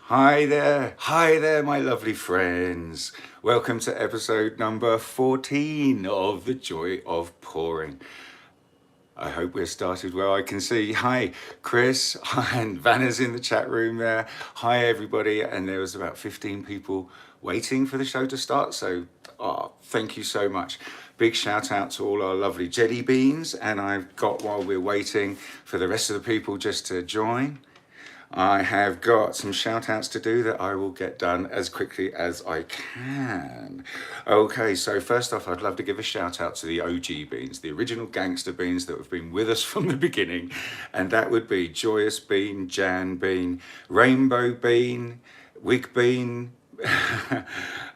Hi there, my lovely friends. Welcome to episode number 14 of The Joy of Pouring. I hope we're started well. I can see, hi, Chris, and Vanna's in the chat room there. Hi, everybody. And there was about 15 people waiting for the show to start. So, thank you so much. Big shout out to all our lovely jelly beans. And I've got, while we're waiting for the rest of the people just to join, I have got some shout outs to do that I will get done as quickly as I can. Okay, so first off, I'd love to give a shout out to the OG beans, the original gangster beans that have been with us from the beginning. And that would be Joyous Bean, Jan Bean, Rainbow Bean, Wig Bean,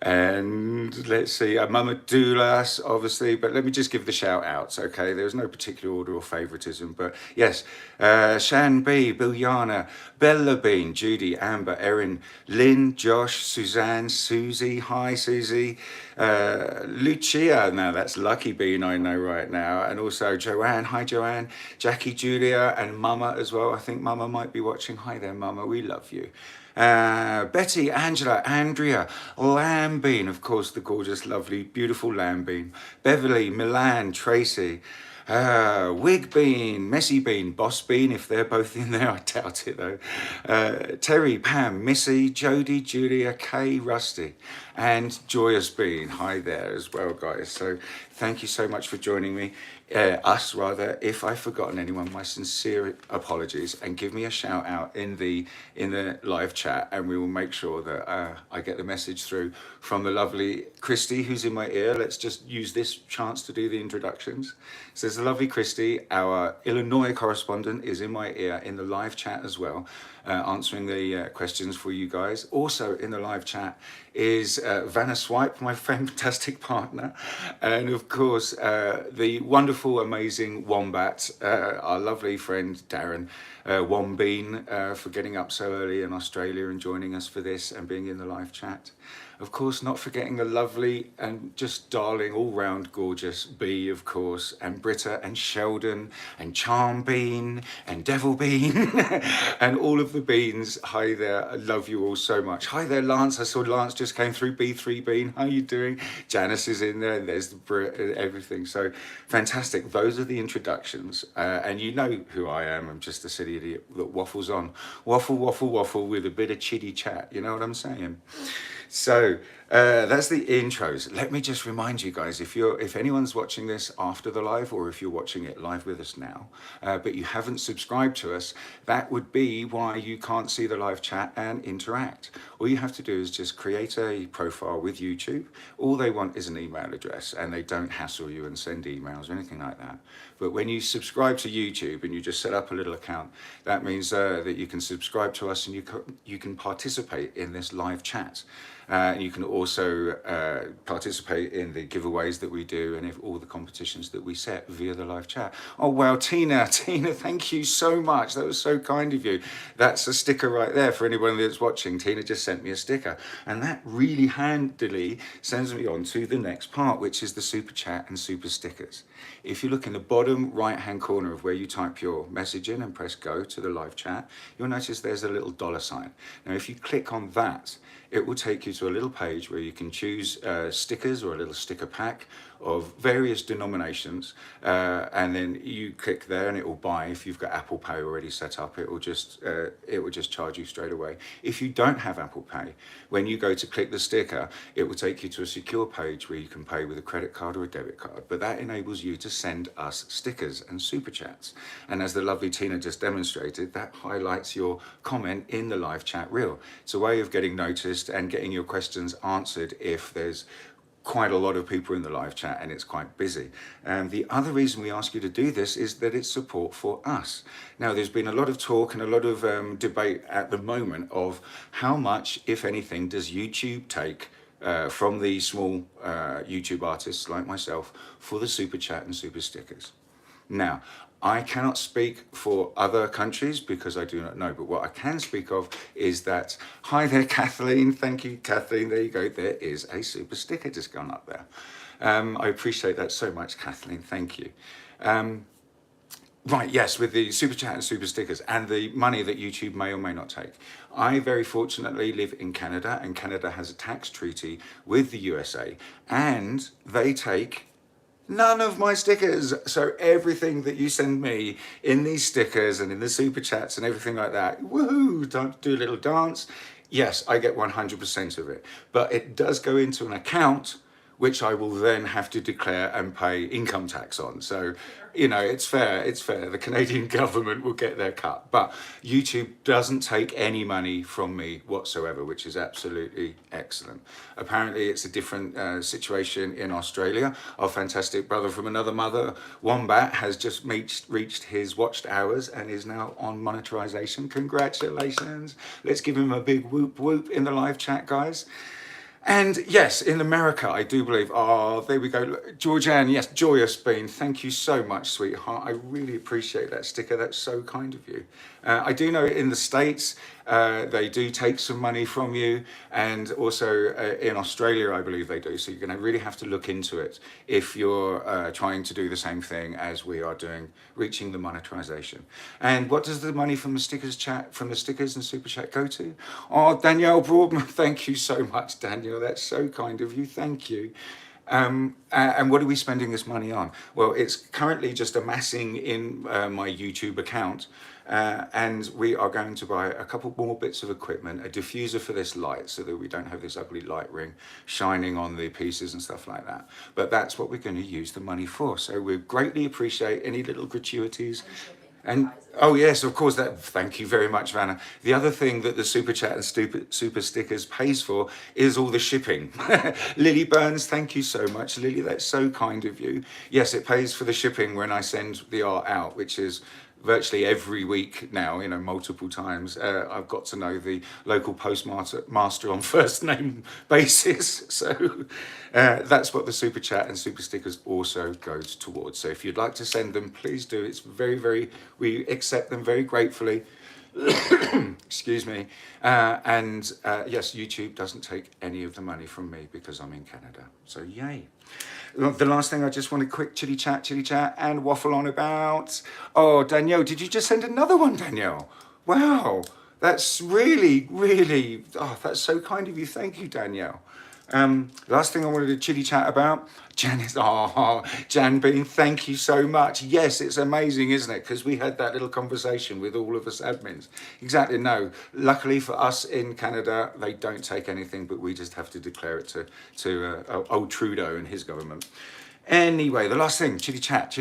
and let's see, Mama Doulas, obviously, but let me just give the shout outs, okay? There's no particular order or favoritism, but yes, Shan B, Biljana, Bella Bean, Judy, Amber, Erin, Lynn, Josh, Suzanne, Susie, hi Susie, Lucia, now that's Lucky Bean, I know right now, and also Joanne, hi Joanne, Jackie, Julia, and Mama as well. I think Mama might be watching. Hi there, Mama, we love you. Betty, Angela, Andrea, Lambine, of course, the gorgeous, lovely, beautiful Lambine, Beverly, Milan, Tracy, Wig Bean, Messy Bean, Boss Bean, if they're both in there, I doubt it though. Terry, Pam, Missy, Jody, Julia, Kay, Rusty, and Joyous Bean. Hi there as well, guys. So thank you so much for joining me. Us rather. If I've forgotten anyone, my sincere apologies, and give me a shout out in the live chat, and we will make sure that I get the message through from the lovely Kristey, who's in my ear. Let's just use this chance to do the introductions. So there's the lovely Kristey, our Illinois correspondent, is in my ear in the live chat as well, answering the questions for you guys. Also in the live chat is Vanna Swipe, my fantastic partner, and of course the wonderful, amazing Wombat, our lovely friend Darren Wombean, for getting up so early in Australia and joining us for this and being in the live chat. Of course, not forgetting the lovely and just darling, all-round gorgeous Bee, of course, and Britta and Sheldon and Charm Bean and Devil Bean and all of the beans. Hi there, I love you all so much. Hi there, Lance. I saw Lance just came through. B3 Bean, how you doing? Janice is in there, and there's the Britt and everything. So fantastic. Those are the introductions, and you know who I am. I'm just a silly idiot that waffles on, waffle, waffle, waffle with a bit of chitty chat. You know what I'm saying? So that's the intros. Let me just remind you guys, if anyone's watching this after the live, or if you're watching it live with us now, but you haven't subscribed to us, that would be why you can't see the live chat and interact. All you have to do is just create a profile with YouTube. All they want is an email address, and they don't hassle you and send emails or anything like that. But when you subscribe to YouTube and you just set up a little account, that means that you can subscribe to us and you can participate in this live chat. You can also participate in the giveaways that we do and all the competitions that we set via the live chat. Oh, wow, Tina, thank you so much. That was so kind of you. That's a sticker right there for anyone that's watching. Tina just sent me a sticker. And that really handily sends me on to the next part, which is the super chat and super stickers. If you look in the bottom right-hand corner of where you type your message in and press go to the live chat, you'll notice there's a little $sign. Now, if you click on that, it will take you to a little page where you can choose stickers or a little sticker pack of various denominations, and then you click there and it will buy. If you've got Apple Pay already set up, it will just charge you straight away. If you don't have Apple Pay, when you go to click the sticker, it will take you to a secure page where you can pay with a credit card or a debit card. But that enables you to send us stickers and super chats. And as the lovely Tina just demonstrated, that highlights your comment in the live chat reel. It's a way of getting noticed and getting your questions answered if there's quite a lot of people in the live chat and it's quite busy. The other reason we ask you to do this is that it's support for us. Now, there's been a lot of talk and a lot of debate at the moment of how much, if anything, does YouTube take from the small YouTube artists like myself for the super chat and super stickers. Now, I cannot speak for other countries because I do not know, but what I can speak of is that, hi there, Kathleen. Thank you, Kathleen. There you go. There is a super sticker just gone up there. I appreciate that so much, Kathleen. Thank you. Right, yes, with the super chat and super stickers and the money that YouTube may or may not take. I very fortunately live in Canada, and Canada has a tax treaty with the USA, and they take none of my stickers. So everything that you send me in these stickers and in the super chats and everything like that, woohoo, do a little dance. Yes, I get 100% of it, but it does go into an account which I will then have to declare and pay income tax on. So, you know, it's fair, it's fair. The Canadian government will get their cut, but YouTube doesn't take any money from me whatsoever, which is absolutely excellent. Apparently it's a different situation in Australia. Our fantastic brother from another mother, Wombat, has just reached his watched hours and is now on monetization. Congratulations. Let's give him a big whoop whoop in the live chat, guys. And yes, in America, I do believe, oh, there we go. Georgianne, yes, Joyous Bean, thank you so much, sweetheart. I really appreciate that sticker. That's so kind of you. I do know in the States, they do take some money from you. And also in Australia, I believe they do. So you're going to really have to look into it if you're trying to do the same thing as we are doing, reaching the monetization. And what does the money from the stickers and super chat go to? Oh, Danielle Broadman, thank you so much, Danielle. That's so kind of you. Thank you. And what are we spending this money on? Well, it's currently just amassing in my YouTube account. And we are going to buy a couple more bits of equipment, a diffuser for this light so that we don't have this ugly light ring shining on the pieces and stuff like that. But that's what we're going to use the money for. So we greatly appreciate any little gratuities. And oh yes, of course, that. Thank you very much, Vanna. The other thing that the super chat and super stickers pays for is all the shipping. Lily Burns, thank you so much, Lily. That's so kind of you. Yes, it pays for the shipping when I send the art out, which is virtually every week now, you know, multiple times. I've got to know the local postmaster on first name basis. So that's what the super chat and super stickers also goes towards. So if you'd like to send them, please do. It's we accept them very gratefully. Excuse me. Yes, YouTube doesn't take any of the money from me because I'm in Canada. So yay. The last thing I just want a quick chitty chat and waffle on about. Oh, Danielle, did you just send another one, Danielle? Wow, that's really, oh, that's so kind of you. Thank you, Danielle. Last thing I wanted to chitty chat about, Janice, oh, Jan Bean, thank you so much. Yes, it's amazing, isn't it? Because we had that little conversation with all of us admins. Exactly, no. Luckily for us in Canada, they don't take anything, but we just have to declare it to old Trudeau and his government. Anyway, the last thing, chitty chat,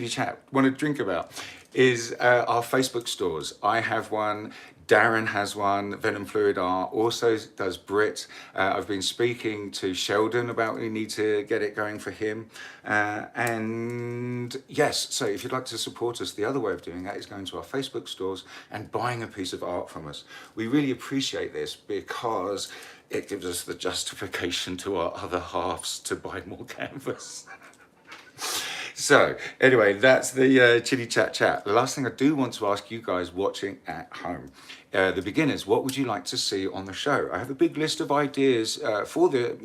want to drink about is our Facebook stores. I have one. Darren has one, Venom Fluid Art, also does Britt. I've been speaking to Sheldon about we need to get it going for him. And yes, so if you'd like to support us, the other way of doing that is going to our Facebook stores and buying a piece of art from us. We really appreciate this because it gives us the justification to our other halves to buy more canvas. So anyway, that's the chitty chat. The last thing I do want to ask you guys watching at home, the beginners, what would you like to see on the show? I have a big list of ideas for the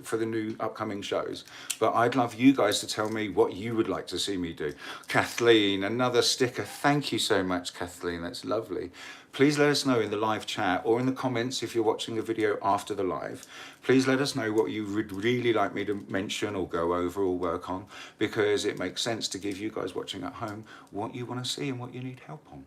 for the new upcoming shows, but I'd love you guys to tell me what you would like to see me do. Kathleen, another sticker. Thank you so much, Kathleen. That's lovely. Please let us know in the live chat or in the comments if you're watching the video after the live. Please let us know what you would really like me to mention or go over or work on, because it makes sense to give you guys watching at home what you want to see and what you need help on.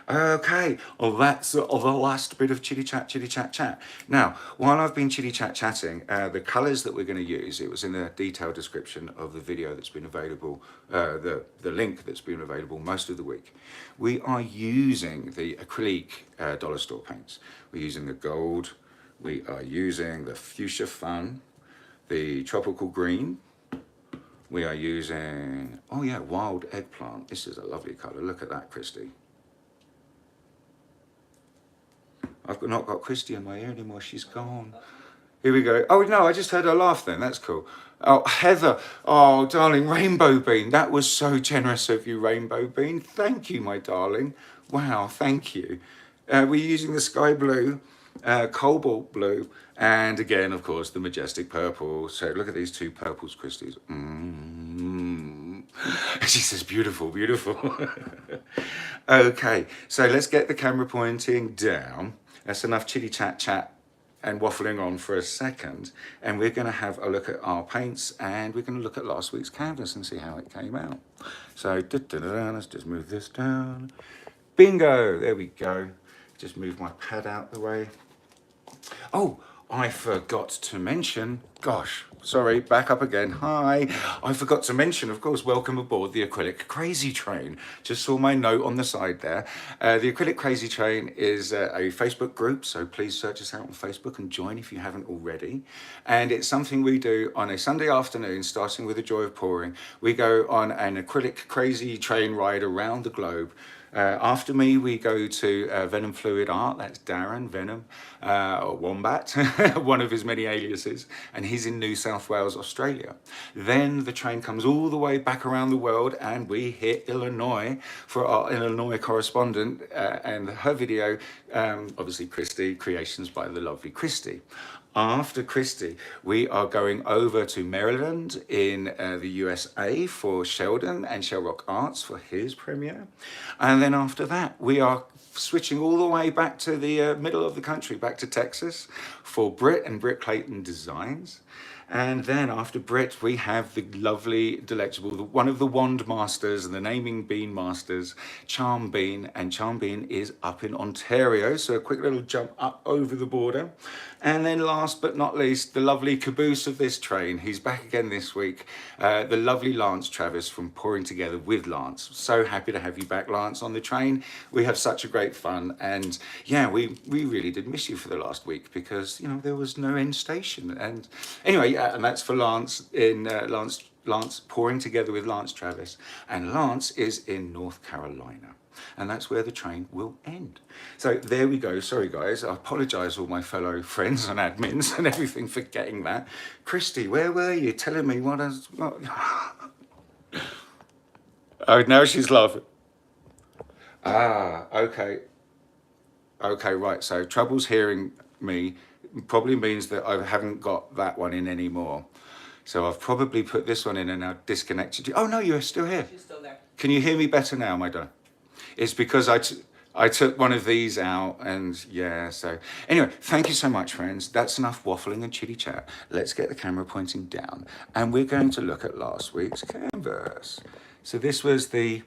Okay, well that's the last bit of chitty chat. Now, while I've been chatting, the colours that we're going to use, it was in the detailed description of the video that's been available, the link that's been available most of the week. We are using the acrylic dollar store paints. We're using the gold, we are using the fuchsia fun, the tropical green, we are using, oh yeah, wild eggplant. This is a lovely colour, look at that, Kristey. I've not got Kristey in my ear anymore, she's gone. Here we go. Oh no, I just heard her laugh then, that's cool. Oh, Heather, oh darling, Rainbow Bean, that was so generous of you, Rainbow Bean. Thank you, my darling. Wow, thank you. We're using the sky blue, cobalt blue, and again, of course, the Majestic purple. So look at these two purples, Kristey's. She says, beautiful, beautiful. Okay, so let's get the camera pointing down. That's enough chitty chat and waffling on for a second. And we're going to have a look at our paints, and we're going to look at last week's canvas and see how it came out. So let's just move this down. Bingo, there we go. Just move my pad out the way. Oh, I forgot to mention, gosh, sorry, back up again. Hi, I forgot to mention, of course, welcome aboard the Acrylic Crazy Train. Just saw my note on the side there. The Acrylic Crazy Train is a Facebook group, so please search us out on Facebook and join if you haven't already. And it's something we do on a Sunday afternoon, starting with the joy of pouring. We go on an Acrylic Crazy Train ride around the globe. After me, we go to Venom Fluid Art. That's Darren Venom, or Wombat, one of his many aliases, and he's in New South Wales, Australia. Then the train comes all the way back around the world, and we hit Illinois for our Illinois correspondent, and her video, obviously Kristey, Kreations by the lovely Kristey. After Kristey, we are going over to Maryland in the USA for Sheldon and Shelrock Arts for his premiere. And then after that, we are switching all the way back to the middle of the country, back to Texas for Britt and Clayton Designs. And then after Britt, we have the lovely, delectable, one of the wand masters and the naming bean masters, Charm Bean. And Charm Bean is up in Ontario. So a quick little jump up over the border. And then last but not least, the lovely caboose of this train. He's back again this week. The lovely Lance Travis from Pouring Together with Lance. So happy to have you back, Lance, on the train. We have such a great fun. And yeah, we really did miss you for the last week because, you know, there was no end station. And anyway, and that's for Lance in Lance Pouring Together with Lance Travis. And Lance is in North Carolina. And that's where the train will end. So there we go. Sorry, guys. I apologise all my fellow friends and admins and everything for getting that. Kristey, where were you telling me what I was... What... Oh, now she's laughing. Ah, okay. Okay, right. So Trouble's hearing me probably means that I haven't got that one in anymore. So I've probably put this one in and now disconnected you. Oh, no, you're still here. She's still there. Can you hear me better now, my darling? It's because I took one of these out, and yeah, so anyway, thank you so much, friends. That's enough waffling and chitty chat. Let's get the camera pointing down, and we're going to look at last week's canvas. So this was the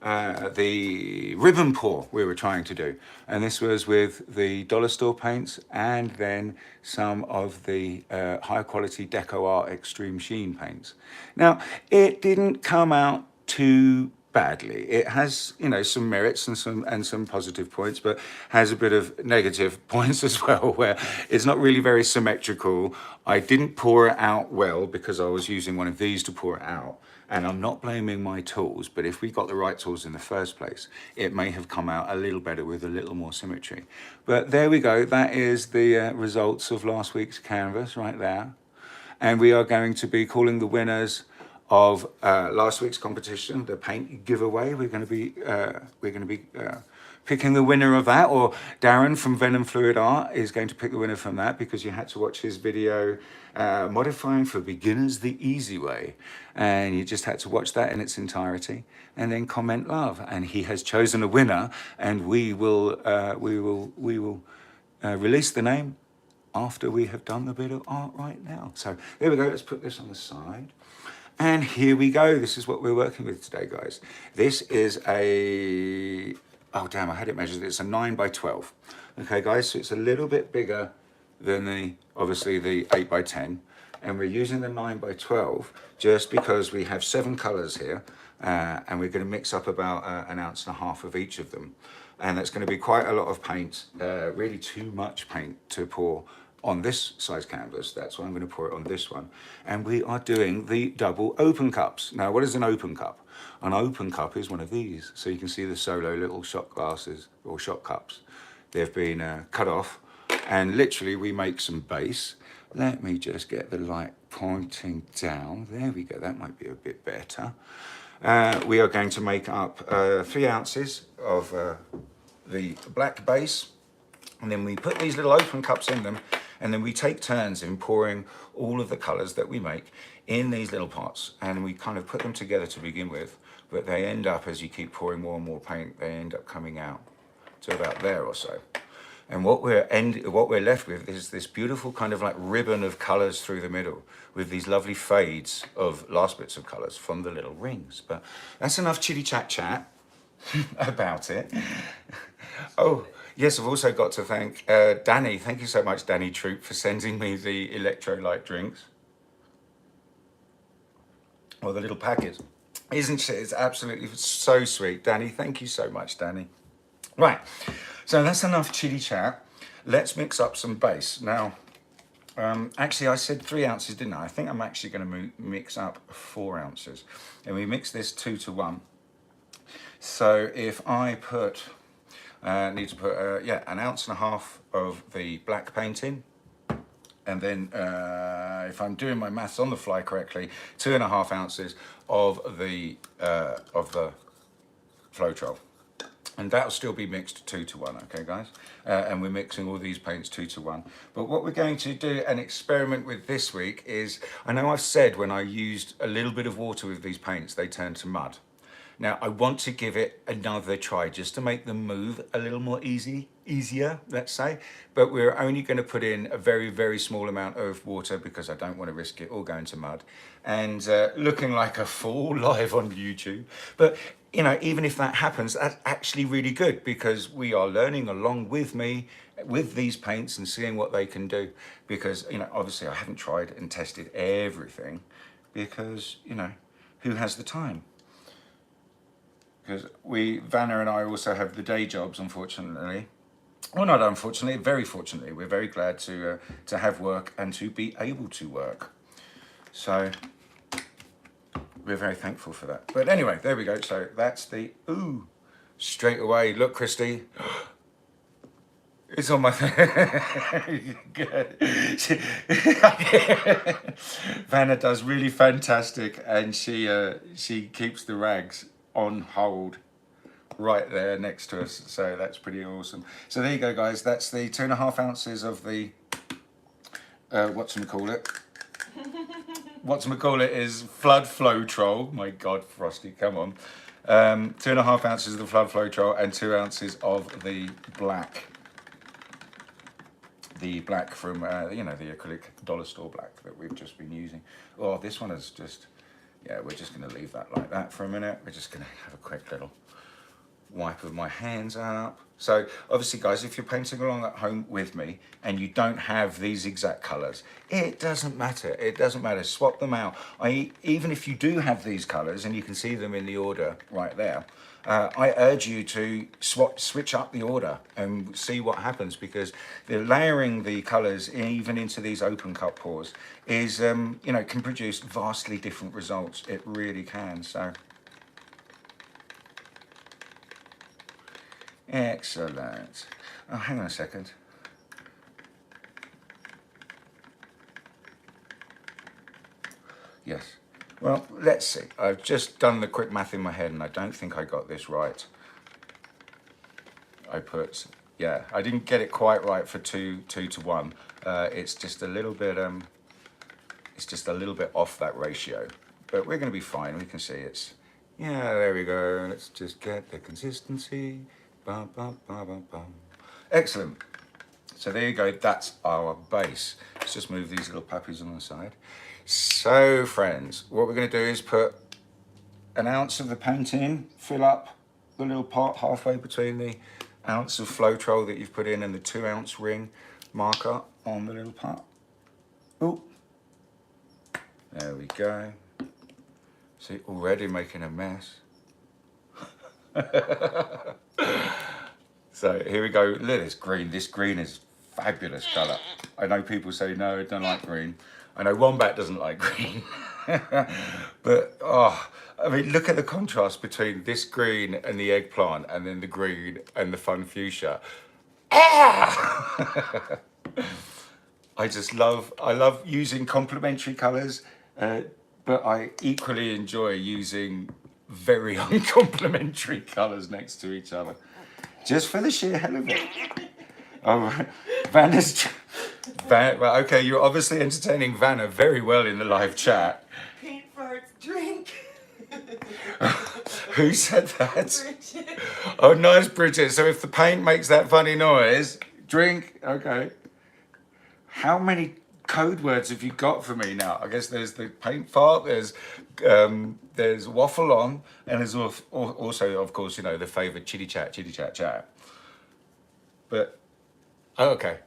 ribbon pour we were trying to do, and this was with the dollar store paints and then some of the high quality Deco Art Extreme Sheen paints. Now, it didn't come out too badly. It has, you know, some merits and some positive points, but has a bit of negative points as well, where it's not really very symmetrical. I didn't pour it out well because I was using one of these to pour it out. And I'm not blaming my tools, but if we got the right tools in the first place, it may have come out a little better with a little more symmetry. But there we go. That is the results of last week's canvas right there. And we are going to be calling the winners of last week's competition, the paint giveaway. We're going to be picking the winner of that, or Darren from Venom Fluid Art is going to pick the winner from that because you had to watch his video modifying for beginners the easy way, and you just had to watch that in its entirety and then comment love. And he has chosen a winner, and we will release the name after we have done the bit of art right now. So there we go. Let's put this on the side. And here we go. This is what we're working with today, guys. This is a, oh damn, I had it measured. It's a 9 by 12. Okay, guys, so it's a little bit bigger than obviously the 8 by 10. And we're using the 9 by 12 just because we have 7 colors here. And we're going to mix up about 1.5 ounces of each of them. And that's going to be quite a lot of paint, really too much paint to pour on this size canvas. That's why I'm going to pour it on this one. And we are doing the double open cups. Now, what is an open cup? An open cup is one of these. So you can see the solo little shot glasses or shot cups. They've been cut off, and literally we make some base. Let me just get the light pointing down. There we go. That might be a bit better. We are going to make up 3 ounces of the black base, and then we put these little open cups in them, And then we take turns in pouring all of the colours that we make in these little pots, and we kind of put them together to begin with, but they end up, as you keep pouring more and more paint, they end up coming out to about there or so. And what we're left with is this beautiful kind of like ribbon of colours through the middle with these lovely fades of last bits of colours from the little rings. But that's enough chitty chat about it. Oh, yes, I've also got to thank Danny. Thank you so much, Danny Troop, for sending me the electrolyte drinks. Or the little packet. Isn't she? It's absolutely so sweet. Danny, thank you so much, Danny. Right. So that's enough chitty chat. Let's mix up some base. Now, actually I said 3 ounces, didn't I? I think I'm actually going to mix up 4 ounces. And we mix this 2 to 1. So if I put, need to put, yeah, 1.5 ounces of the black paint in. And then if I'm doing my maths on the fly correctly, 2.5 ounces of the Floetrol. And that'll still be mixed 2 to 1, okay guys? And we're mixing all these paints 2 to 1. But what we're going to do an experiment with this week is, I know I've said when I used a little bit of water with these paints, they turn to mud. Now I want to give it another try just to make them move a little more easier, let's say. But we're only going to put in a very, very small amount of water because I don't want to risk it all going to mud. And looking like a fool live on YouTube. But you know, even if that happens, that's actually really good because we are learning along with me with these paints and seeing what they can do. Because, you know, obviously I haven't tried and tested everything because, you know, who has the time? Because Vanna and I also have the day jobs, unfortunately. Well, not unfortunately, very fortunately. We're very glad to have work and to be able to work. So we're very thankful for that. But anyway, there we go. So that's the, ooh, straight away. Look, Kristey. It's on my good. Vanna does really fantastic, and she keeps the rags on hold right there next to us, so that's pretty awesome. So there you go guys, that's the 2.5 ounces of the whatchamacallit is Flood Floetrol. My god, Frosty, come on. 2.5 ounces of the Flood Floetrol and 2 ounces of the black from you know, the acrylic dollar store black that we've just been using. Oh, this one is just, yeah, we're just going to leave that like that for a minute. We're just going to have a quick little wipe of my hands up. So obviously guys, if you're painting along at home with me and you don't have these exact colors, it doesn't matter. It doesn't matter. Swap them out. Even if you do have these colors, and you can see them in the order right there, I urge you to switch up the order and see what happens, because the layering the colors even into these open cut pours is, you know, can produce vastly different results. It really can. So excellent. Oh, hang on a second. Yes. Well, let's see. I've just done the quick math in my head and I don't think I got this right. I put, yeah, I didn't get it quite right for 2 to 1. It's just a little bit off that ratio, but we're going to be fine. We can see it's, yeah, there we go. Let's just get the consistency. Bum, bum, bum, bum, bum. Excellent. So there you go. That's our base. Let's just move these little puppies on the side. So friends, what we're going to do is put 1 ounce of the paint in, fill up the little pot halfway between the ounce of Floetrol that you've put in and the 2 ounce ring marker on the little pot. Ooh. There we go. See, already making a mess. So here we go. Look at this green. This green is fabulous colour. I know people say no, I don't like green. I know Wombat doesn't like green. But oh, I mean, look at the contrast between this green and the eggplant, and then the green and the fun fuchsia. Ah! I love using complementary colours, but I equally enjoy using very uncomplimentary colours next to each other, just for the sheer hell of it. Oh, Well, okay, you're obviously entertaining Vanna very well in the live chat. Paint farts, drink. Who said that? Bridget. Oh, nice, Bridget. So if the paint makes that funny noise, drink. Okay. How many code words have you got for me now? I guess there's the paint fart, there's waffle on, and there's also, of course, you know, the favoured chitty chat. But, oh, okay.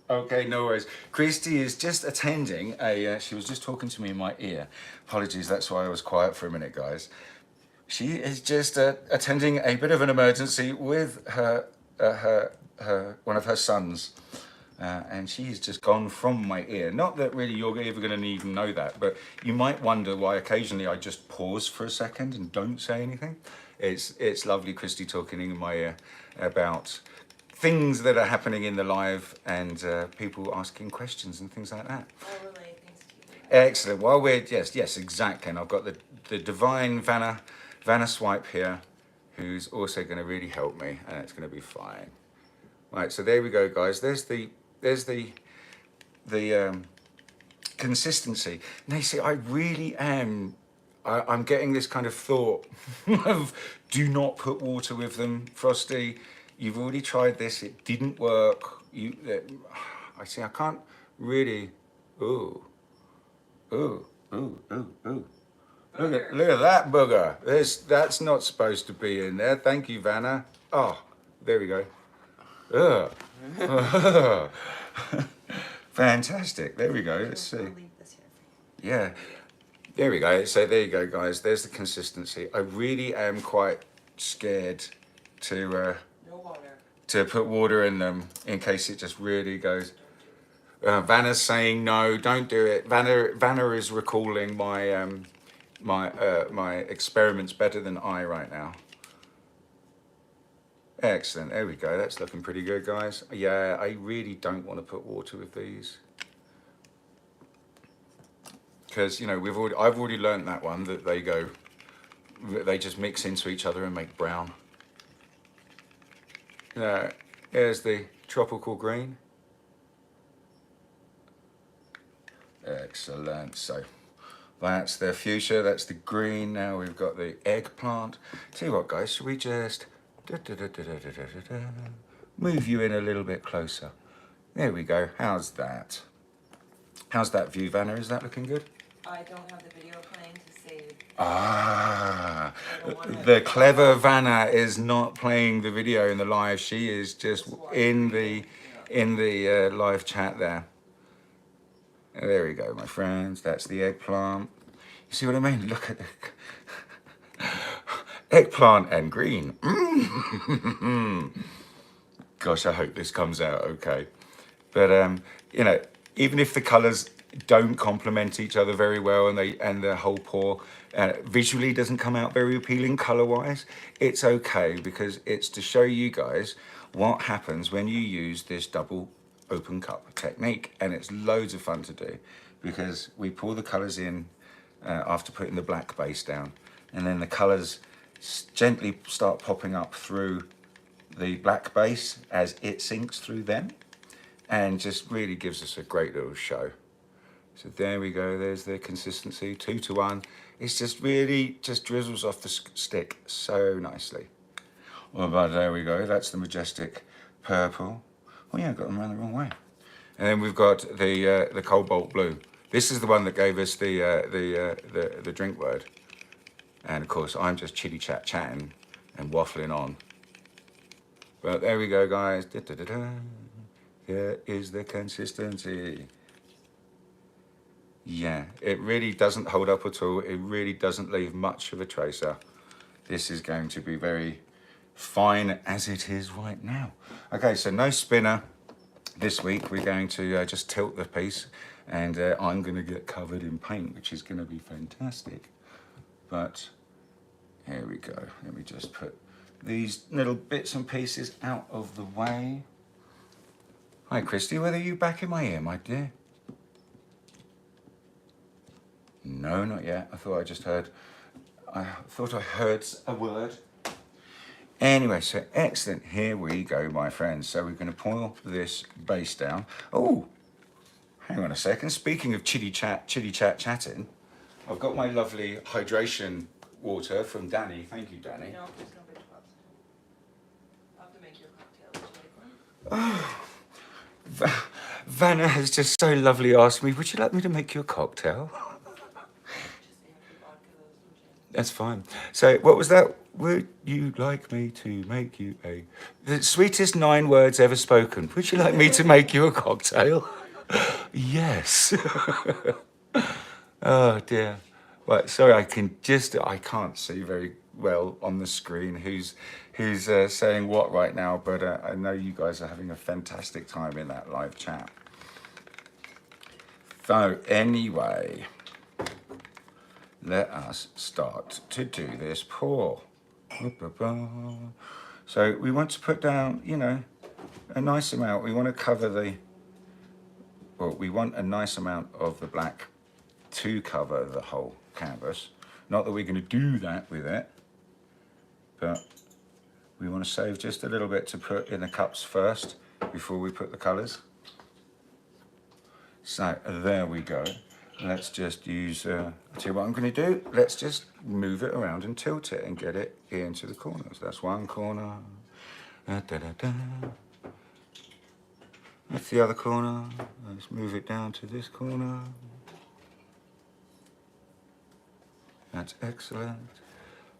Okay, no worries. Kristey is just attending she was just talking to me in my ear. Apologies, that's why I was quiet for a minute, guys. She is just attending a bit of an emergency with her one of her sons. And she's just gone from my ear. Not that really you're ever going to even know that, but you might wonder why occasionally I just pause for a second and don't say anything. It's lovely, Kristey, talking in my ear about things that are happening in the live and people asking questions and things like that. I'll relay things to you. Excellent. While we're yes, exactly. And I've got the divine Vanna Swipe here, who's also going to really help me, and it's going to be fine. Right. So there we go, guys. There's the consistency. Now you see, I really am. I'm getting this kind of thought of do not put water with them, Frosty. You've already tried this, it didn't work. I see, I can't really, ooh. Look at that booger. That's not supposed to be in there. Thank you, Vanna. Oh, there we go. Fantastic, there we go, let's see. Yeah, there we go. So there you go, guys. There's the consistency. I really am quite scared to put water in them in case it just really goes. Vanna's saying no, don't do it. Vanna is recalling my my experiments better than I right now. Excellent, there we go. That's looking pretty good, guys. Yeah, I really don't want to put water with these because you know I've already learned that one that they just mix into each other and make brown. Here's the tropical green. Excellent. So that's the fuchsia, that's the green. Now we've got the eggplant. Tell you what, guys, should we just move you in a little bit closer? There we go. How's that? How's that view, Vanna? Is that looking good? I don't have the video playing to save. Ah, the clever Vanna is not playing the video in the live. She is just in the live chat there. There we go, my friends. That's the eggplant. You see what I mean? Look at the eggplant and green. Gosh, I hope this comes out okay. But you know, even if the colours don't complement each other very well and the whole pour visually doesn't come out very appealing colour-wise, it's okay because it's to show you guys what happens when you use this double open cup technique, and it's loads of fun to do because we pour the colours in after putting the black base down, and then the colours gently start popping up through the black base as it sinks through them, and just really gives us a great little show. So there we go, there's the consistency, 2 to 1. It's just really just drizzles off the stick so nicely. Well, but there we go, that's the Majestic purple. Oh yeah, I got them around the wrong way. And then we've got the Colbalt blue. This is the one that gave us the drink word. And of course, I'm just chatting and waffling on. But there we go, guys. Here is the consistency. Yeah, it really doesn't hold up at all. It really doesn't leave much of a tracer. This is going to be very fine as it is right now. Okay, so no spinner this week. We're going to just tilt the piece, and I'm going to get covered in paint, which is going to be fantastic. But here we go. Let me just put these little bits and pieces out of the way. Hi, Kristey. Whether you back in my ear, my dear? No, not yet. I thought I heard a word. Anyway, so excellent. Here we go, my friends. So we're going to pour this base down. Oh, hang on a second. Speaking of chitty chat, chatting, I've got my lovely hydration water from Danny. Thank you, Danny. No, there's no big pops. I'll have to make your cocktail. Would you like one? Vanna has just so lovely asked me, would you like me to make you a cocktail? Just the vodka, those and gin. That's fine. So what was that? Would you like me to make you the sweetest 9 words ever spoken? Would you like me to make you a cocktail? Yes. Oh dear. Right, sorry, I can't see very well on the screen who's saying what right now, but I know you guys are having a fantastic time in that live chat. So anyway, let us start to do this pour. So we want to put down, you know, a nice amount. We want to cover we want a nice amount of the black to cover the whole canvas. Not that we're going to do that with it, but we want to save just a little bit to put in the cups first before we put the colours. So there we go. Let's just use, I'll tell you what I'm going to do. Let's just move it around and tilt it and get it into the corners. That's one corner. That's the other corner. Let's move it down to this corner. That's excellent.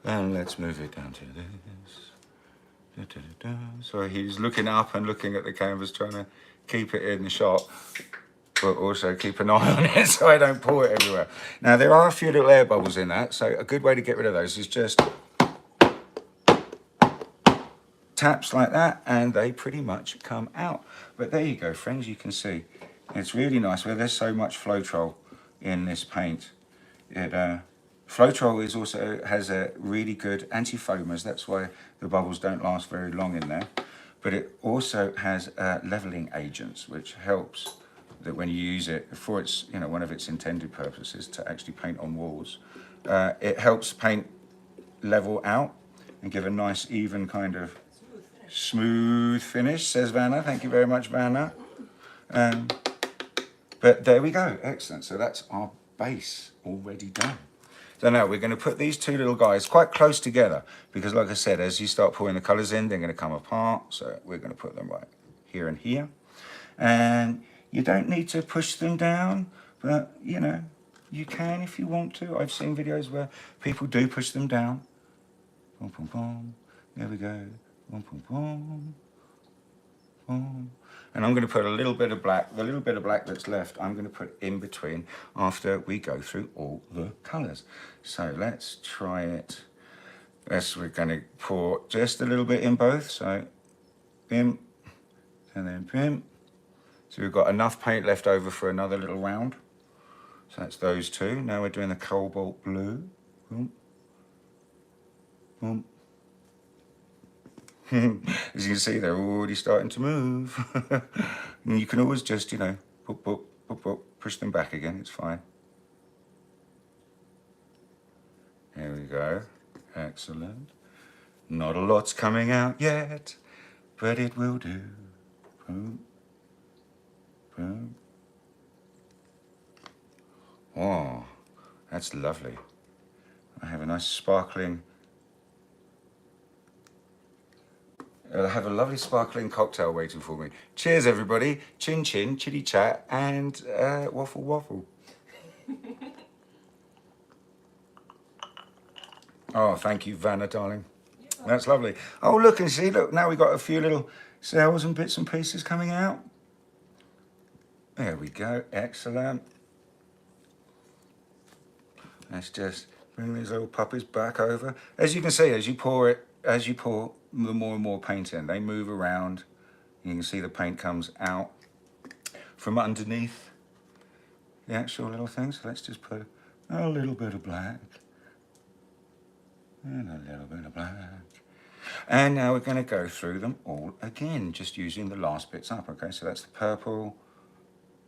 And let's move it down to this. So he's looking up and looking at the canvas, trying to keep it in the shot, but also keep an eye on it so I don't pour it everywhere. Now there are a few little air bubbles in that, so a good way to get rid of those is just taps like that, and they pretty much come out. But there you go, friends, you can see it's really nice where there's so much Floetrol in this paint. Floetrol has a really good anti-foamers. That's why the bubbles don't last very long in there. But it also has leveling agents, which helps that when you use it for its, you know, one of its intended purposes to actually paint on walls. It helps paint level out and give a nice even kind of smooth finish, says Vanna. Thank you very much, Vanna. But there we go, excellent. So that's our base already done. So now we're going to put these two little guys quite close together because, like I said, as you start pouring the colours in, they're going to come apart. So we're going to put them right here and here. And you don't need to push them down, but, you know, you can if you want to. I've seen videos where people do push them down. Boom, boom, boom. There we go. Boom, boom, boom. Boom. And I'm going to put a little bit of black, the little bit of black that's left, I'm going to put in between after we go through all the colours. So let's try it. We're going to pour just a little bit in both. So, bim, and then bim. So we've got enough paint left over for another little round. So that's those two. Now we're doing the Colbalt blue. Boom. Boom. As you can see, they're already starting to move. And you can always just, you know, boop, boop, boop, boop, push them back again, it's fine. There we go, excellent. Not a lot's coming out yet, but it will do. Boom, boom. Oh, that's lovely. I have a nice sparkling, I have a lovely sparkling cocktail waiting for me. Cheers, everybody. Chin chin, chitty chat, and waffle waffle. Oh, thank you, Vanna, darling. That's lovely. Oh, look and see, look, now we've got a few little cells and bits and pieces coming out. There we go, excellent. Let's just bring these little puppies back over. As you can see, as you pour the more and more paint in, they move around. You can see the paint comes out from underneath the actual little thing. So let's just put a little bit of black and a little bit of black. And now we're going to go through them all again, just using the last bits up. Okay, so that's the purple.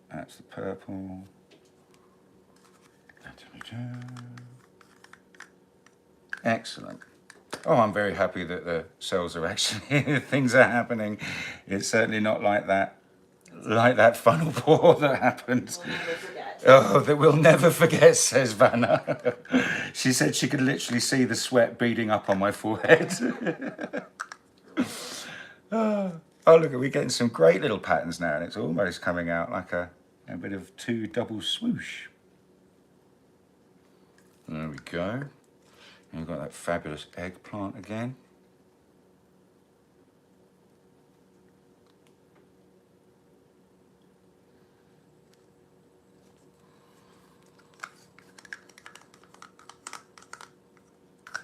That's the purple. Excellent. Oh, I'm very happy that the cells are actually, things are happening. It's certainly not like that funnel pour that happened. We'll never forget. Oh, that we'll never forget, says Vanna. She said she could literally see the sweat beading up on my forehead. Oh, look, we're getting some great little patterns now, and it's almost coming out like a bit of 2 double swoosh. There we go. And we've got that fabulous eggplant again.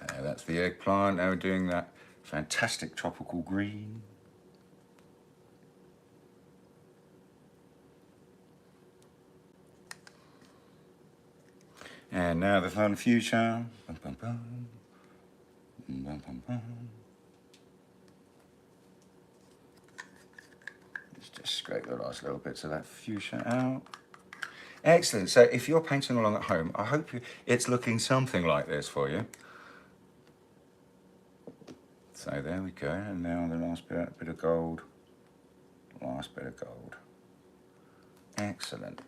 Okay, that's the eggplant. Now we're doing that fantastic tropical green. And now the fun fuchsia. Bum, bum, bum. Bum, bum, bum. Let's just scrape the last little bits of that fuchsia out. Excellent. So if you're painting along at home, I hope it's looking something like this for you. So there we go. And now the last bit of gold. Last bit of gold. Excellent.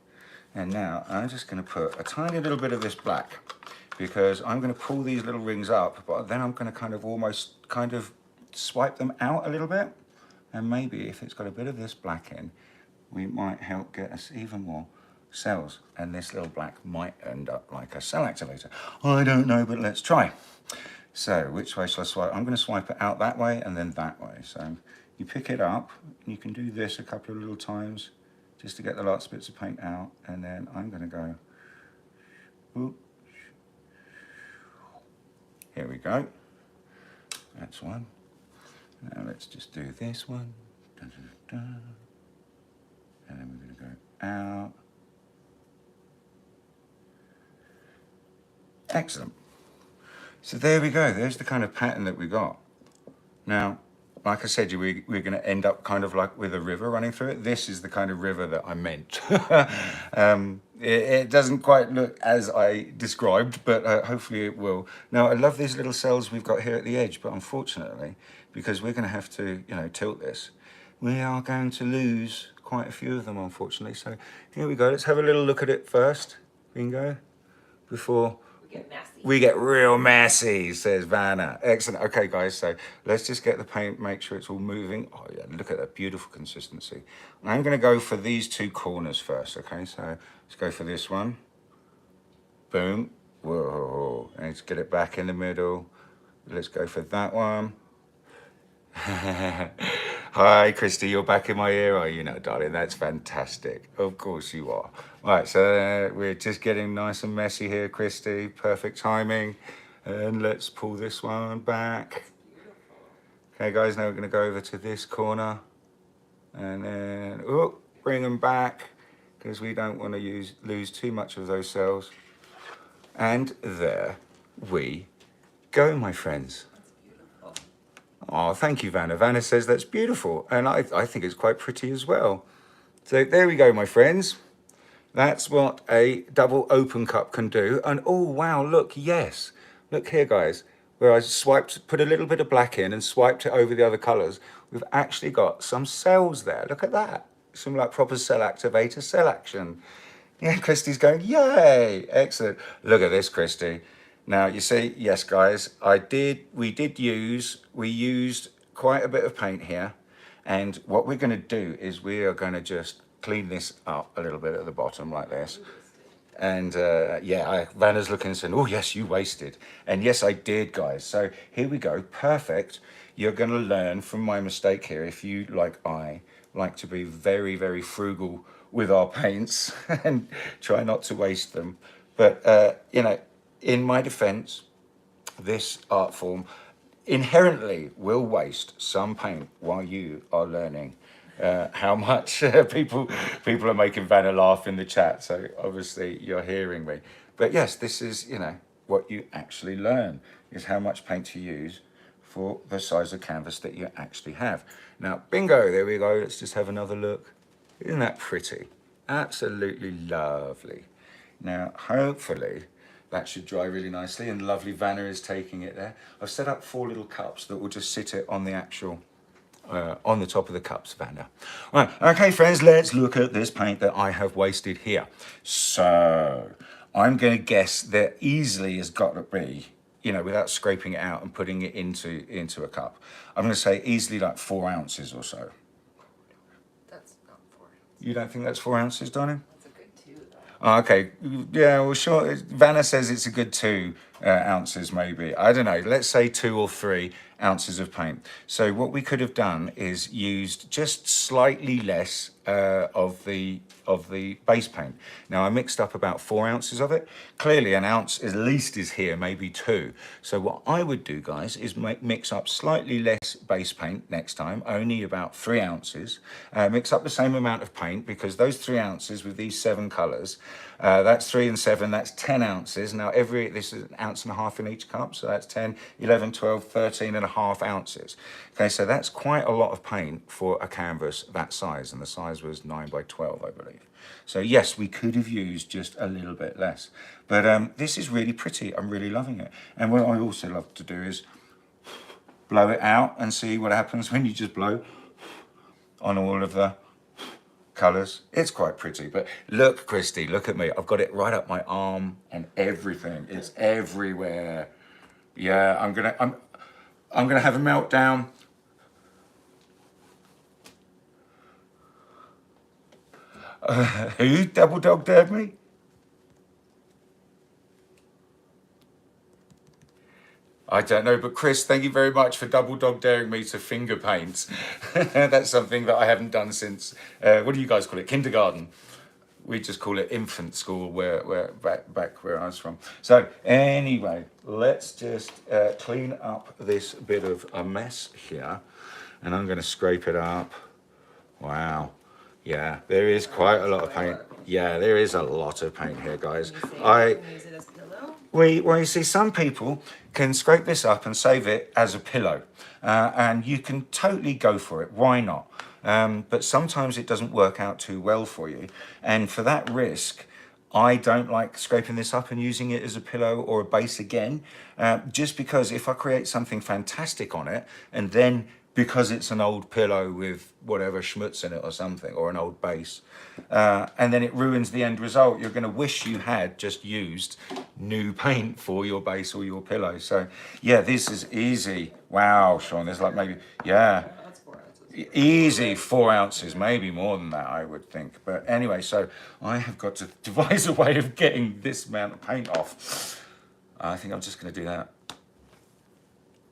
And now I'm just going to put a tiny little bit of this black, because I'm going to pull these little rings up, but then I'm going to kind of swipe them out a little bit. And maybe if it's got a bit of this black in, we might help get us even more cells. And this little black might end up like a cell activator. I don't know, but let's try. So which way shall I swipe? I'm going to swipe it out that way and then that way. So you pick it up, and you can do this a couple of little times, just to get the last bits of paint out, and then I'm going to go, whoop. Here we go. That's one. Now let's just do this one. Dun, dun, dun. And then we're going to go out. Excellent. So there we go. There's the kind of pattern that we got. Now, like I said, we're going to end up kind of like with a river running through it. This is the kind of river that I meant. It doesn't quite look as I described, but hopefully it will. Now, I love these little cells we've got here at the edge, but unfortunately, because we're going to have to, tilt this, we are going to lose quite a few of them, unfortunately. So here we go. Let's have a little look at it first, Bingo, before Get messy. we get real messy, says Vanna. Excellent. Okay, guys, so let's just get the paint, make sure it's all moving. Oh, yeah, look at that beautiful consistency. I'm going to go for these 2 corners first, okay? So let's go for this one. Boom. Whoa. And let's get it back in the middle. Let's go for that one. Hi, Kristey, you're back in my ear, are you now, darling? That's fantastic. Of course you are. Right, so we're just getting nice and messy here, Kristey. Perfect timing. And let's pull this one back. Okay, guys, now we're going to go over to this corner. And then, bring them back, because we don't want to lose too much of those cells. And there we go, my friends. Oh, thank you, Vanna. Vanna says that's beautiful, and I think it's quite pretty as well. So there we go, my friends. That's what a double open cup can do. And oh, wow, look, yes. Look here, guys, where I put a little bit of black in and swiped it over the other colors. We've actually got some cells there. Look at that. Some like proper cell activator, cell action. Yeah, Kristey's going, yay. Excellent. Look at this, Kristey. Now, you see, yes, guys, we used quite a bit of paint here. And what we're going to do is we are going to just clean this up a little bit at the bottom like this. And Vanna's looking and saying, oh, yes, you wasted. And yes, I did, guys. So here we go. Perfect. You're going to learn from my mistake here. If you, like I, like to be very, very frugal with our paints and try not to waste them. But, in my defense, this art form inherently will waste some paint while you are learning how much people are making Vanna laugh in the chat. So obviously you're hearing me. But yes, this is, what you actually learn is how much paint to use for the size of canvas that you actually have. Now, bingo, there we go. Let's just have another look. Isn't that pretty? Absolutely lovely. Now, hopefully, That should dry really nicely, and lovely Vanna is taking it there. I've set up 4 little cups that will just sit it on the actual, on the top of the cups, Vanna. Right, okay friends, let's look at this paint that I have wasted here. So, I'm going to guess that easily has got to be, you know, without scraping it out and putting it into a cup. I'm going to say easily like 4 ounces or so. That's not 4. You don't think that's 4 ounces, darling? That's a good 2, though. Oh, okay, yeah, well, sure. Vanna says it's a good 2 ounces, maybe. I don't know. Let's say 2 or 3 ounces of paint. So what we could have done is used just slightly less of the base paint. Now I mixed up about 4 ounces of it. Clearly an ounce at least is here, maybe 2. So what I would do, guys, is mix up slightly less base paint next time, only about 3 ounces. Mix up the same amount of paint, because those 3 ounces with these 7 colours, that's 3 and 7, that's 10 ounces. Now this is 1.5 ounces in each cup, so that's 10, 11, 12, 13.5 ounces. Okay, so that's quite a lot of paint for a canvas that size, and the size was 9 by 12, I believe. So yes, we could have used just a little bit less, but this is really pretty. I'm really loving it. And what I also love to do is blow it out and see what happens when you just blow on all of the colours. It's quite pretty, but look, Kristey, look at me. I've got it right up my arm and everything. It's everywhere. Yeah, I'm gonna have a meltdown. Who double dog dared me? I don't know, but Chris, thank you very much for double dog daring me to finger paint. That's something that I haven't done since, what do you guys call it? Kindergarten. We just call it infant school, where back where I was from. So anyway, let's just clean up this bit of a mess here, and I'm going to scrape it up. Wow. Yeah, there is quite a lot of paint. Yeah, there is a lot of paint here, guys. Well, you see, some people can scrape this up and save it as a pillow, and you can totally go for it. Why not? But sometimes it doesn't work out too well for you, and for that risk, I don't like scraping this up and using it as a pillow or a base again, just because if I create something fantastic on it, and then because it's an old pillow with whatever schmutz in it or something, or an old base, and then it ruins the end result, you're going to wish you had just used new paint for your base or your pillow. So yeah, this is easy. Wow, Sean, there's like maybe, yeah, easy 4 ounces, maybe more than that, I would think. But anyway, so I have got to devise a way of getting this amount of paint off. I think I'm just going to do that.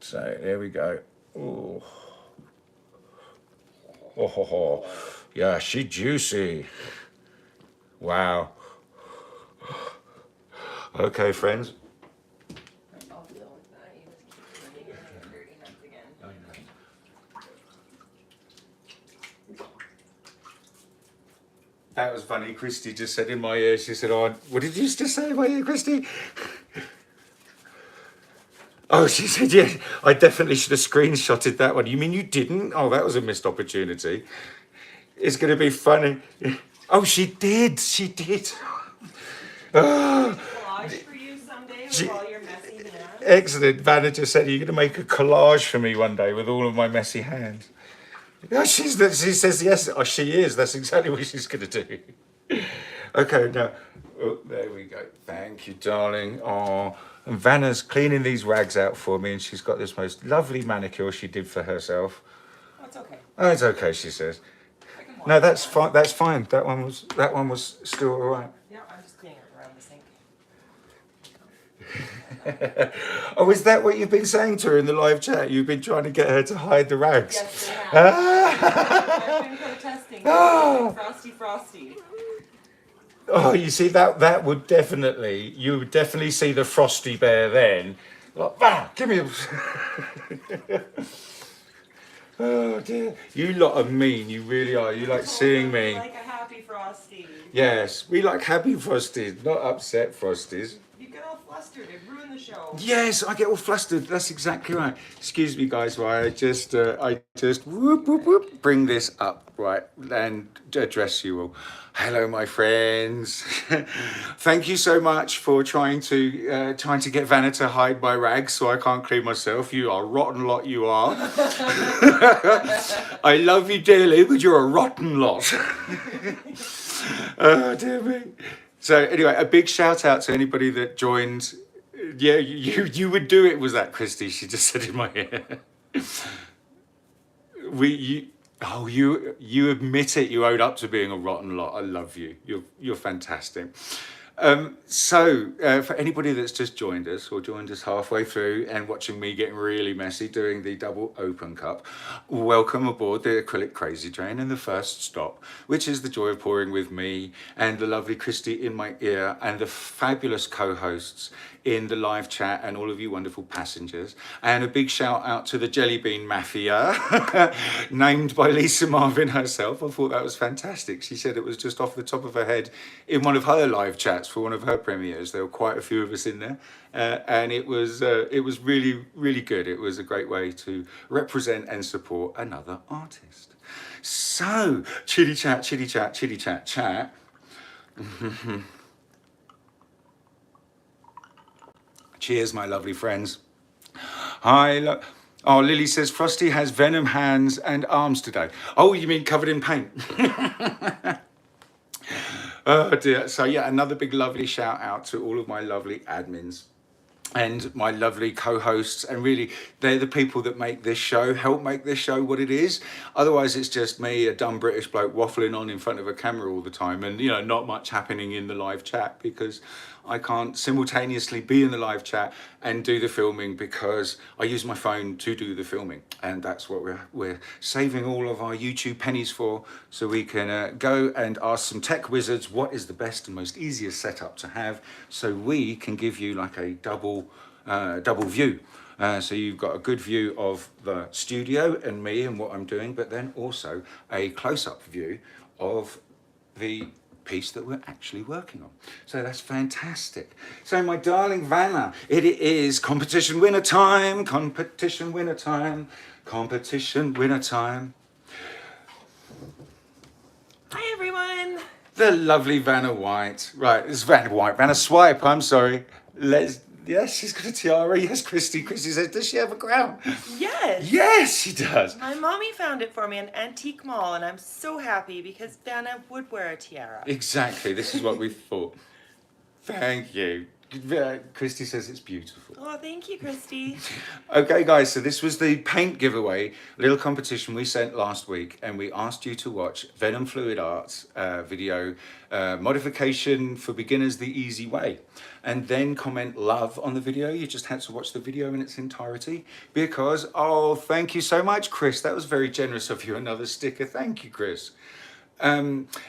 So there we go. Ooh. Oh, ho, ho. Yeah, she juicy. Wow. Okay, friends. I'll deal with that. You just keep doing your dirty nuts again. That was funny. Kristey just said in my ear, she said, oh, what did you just say in my ear, Kristey? Oh, she said, yeah, I definitely should have screenshotted that one. You mean you didn't? Oh, that was a missed opportunity. It's going to be funny. Oh, she did. She did. Collage for you someday with all your messy hands. Excellent. Vanna just said, you're going to make a collage for me one day with all of my messy hands. Oh, she says yes. Oh, she is. That's exactly what she's going to do. Okay, now, oh, there we go. Thank you, darling. Oh, and Vanna's cleaning these rags out for me, and she's got this most lovely manicure she did for herself. Oh, it's okay. Oh, it's okay, she says. No, that's fine. That's fine. That one was still all right. Yeah, I'm just cleaning it around the sink. Oh, is that what you've been saying to her in the live chat? You've been trying to get her to hide the rags? Yes, they have. I've been protesting. Frosty. Oh, you see, that would definitely, you would definitely see the Frosty bear then. Like, give me a... Oh dear. You lot are mean, you really are. You like seeing me. Like a happy Frosty. Yes, we like happy Frosties, not upset Frosties. You get all flustered. It ruined the show. Yes, I get all flustered. That's exactly right. Excuse me, guys, while I just whoop, whoop, whoop, bring this up, right, and address you all. Hello, my friends. Thank you so much for trying to get Vanna to hide my rags so I can't clean myself. You are a rotten lot, you are. I love you dearly, but you're a rotten lot. Oh, dear me. So anyway, a big shout out to anybody that joined. Yeah, you would do it. Was that Kristey? She just said in my ear. You admit it. You owed up to being a rotten lot. I love you. You're fantastic. For anybody that's just joined us or joined us halfway through and watching me getting really messy doing the double open cup, welcome aboard the Acrylic Crazy Train and the first stop, which is the joy of pouring with me and the lovely Kristey in my ear and the fabulous co-hosts in the live chat and all of you wonderful passengers. And a big shout out to the Jelly Bean Mafia, named by Lisa Marvin herself. I thought that was fantastic. She said it was just off the top of her head in one of her live chats for one of her premieres. There were quite a few of us in there, and it was really, really good. It was a great way to represent and support another artist. So, chitty chat, chitty chat, chitty chat, chat. Cheers, my lovely friends. Hi. Oh, Lily says Frosty has Venom hands and arms today. Oh, you mean covered in paint? Oh dear. So yeah, another big lovely shout out to all of my lovely admins and my lovely co-hosts, and really they're the people that make this show, help make this show what it is. Otherwise it's just me, a dumb British bloke waffling on in front of a camera all the time, and you know, not much happening in the live chat because I can't simultaneously be in the live chat and do the filming because I use my phone to do the filming, and that's what we're saving all of our YouTube pennies for, so we can go and ask some tech wizards what is the best and most easiest setup to have, so we can give you like a double view. So you've got a good view of the studio and me and what I'm doing, but then also a close-up view of the piece that we're actually working on. So that's fantastic. So my darling Vanna, it is competition winner time, competition winner time, competition winner time. Hi everyone. The lovely Vanna White. Right, it's Vanna White. Vanna Swipe, I'm sorry. Yes, she's got a tiara. Yes, Kristey. Kristey says, does she have a crown? Yes. Yes, she does. My mommy found it for me in Antique Mall, and I'm so happy because Vanna would wear a tiara. Exactly. This is what we thought. Thank you. Kristey says it's beautiful. Oh, thank you, Kristey. Okay, guys, so this was the paint giveaway, little competition we sent last week, and we asked you to watch Venom Fluid Art's video, Modification for Beginners the Easy Way, and then comment love on the video. You just had to watch the video in its entirety because, oh, thank you so much, Chris. That was very generous of you. Another sticker. Thank you, Chris.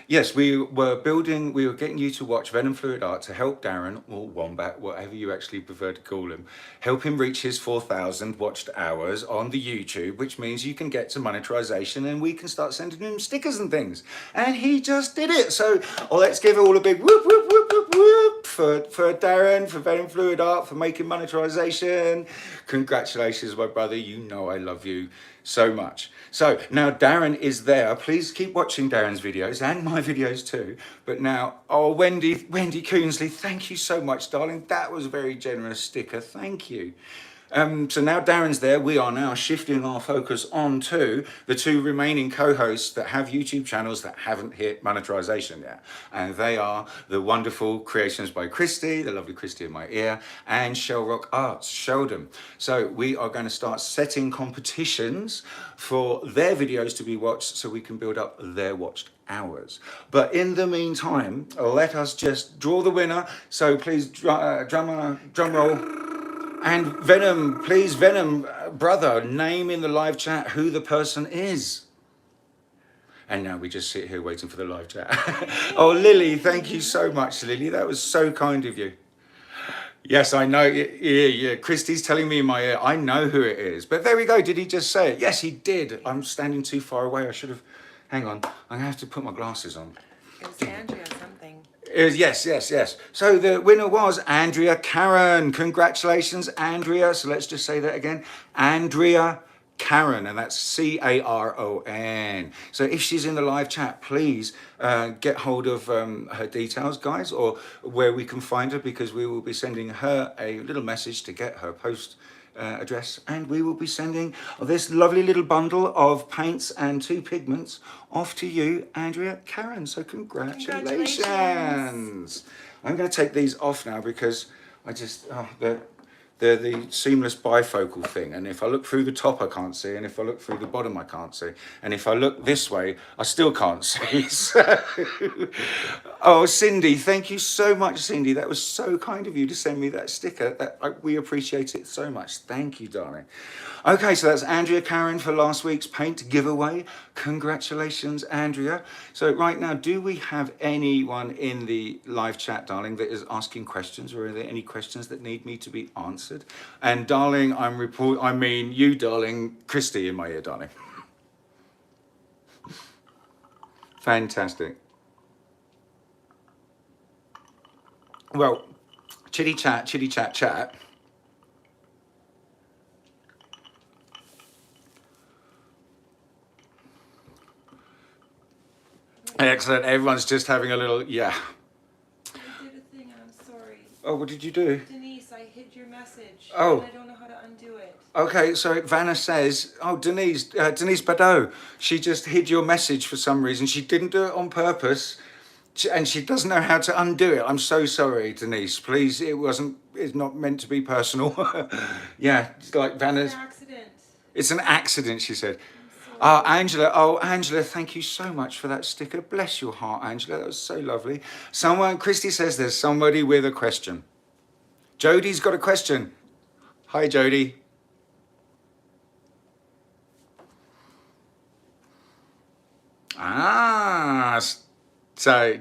Yes, we were getting you to watch Venom Fluid Art to help Darren, or Wombat, whatever you actually prefer to call him, help him reach his 4,000 watched hours on the YouTube, which means you can get to monetization and we can start sending him stickers and things. And he just did it. So let's give all a big whoop, whoop, whoop, whoop, whoop for Darren, for Venom Fluid Art, for making monetization. Congratulations, my brother. You know I love you so much. So now Darren is there. Please keep watching Darren's videos and my videos too. But now, oh, Wendy Coonsley, thank you so much, darling. That was a very generous sticker. Thank you. So now Darren's there, we are now shifting our focus on to the two remaining co-hosts that have YouTube channels that haven't hit monetization yet. And they are the wonderful Kreations by Kristey, the lovely Kristey in my ear, and Shelrock Arts, Sheldon. So we are going to start setting competitions for their videos to be watched so we can build up their watched hours. But in the meantime, let us just draw the winner. So please drum roll. And Venom, please, Venom, brother, name in the live chat who the person is. And now we just sit here waiting for the live chat. Oh, Lily, thank you so much, Lily. That was so kind of you. Yes, I know. Yeah. Kristey's telling me in my ear, I know who it is. But there we go. Did he just say it? Yes, he did. I'm standing too far away. I should have... Hang on. I'm going to have to put my glasses on. It was Andrea something. Yes. So the winner was Andrea Karen. Congratulations, Andrea. So let's just say that again. Andrea Karen, and that's Caron. So if she's in the live chat, please get hold of her details, guys, or where we can find her, because we will be sending her a little message to get her post address, and we will be sending this lovely little bundle of paints and 2 pigments off to you, Andrea Karen. So congratulations. I'm going to take these off now because I just they're the seamless bifocal thing, and if I look through the top I can't see, and if I look through the bottom I can't see, and if I look this way I still can't see. So, oh, Cindy, thank you so much, Cindy. That was so kind of you to send me that sticker. We appreciate it so much. Thank you, darling. Okay, so that's Andrea Karen for last week's paint giveaway. Congratulations, Andrea. So right now, do we have anyone in the live chat, darling, that is asking questions, or are there any questions that need me to be answered? And darling, I mean you, darling, Kristey in my ear, darling. Fantastic. Well, chitty chat. Excellent. Everyone's just having a little, yeah. I did a thing and I'm sorry. Oh, what did you do? Denise, I hid your message. Oh. And I don't know how to undo it. Okay, so Vanna says, oh, Denise Badeau, she just hid your message for some reason. She didn't do it on purpose, and she doesn't know how to undo it. I'm so sorry, Denise. Please, it's not meant to be personal. Yeah, it's like Vanna's. It's an accident. It's an accident, she said. Angela, thank you so much for that sticker. Bless your heart, Angela. That was so lovely. Kristey says there's somebody with a question. Jody's got a question. Hi, Jody. So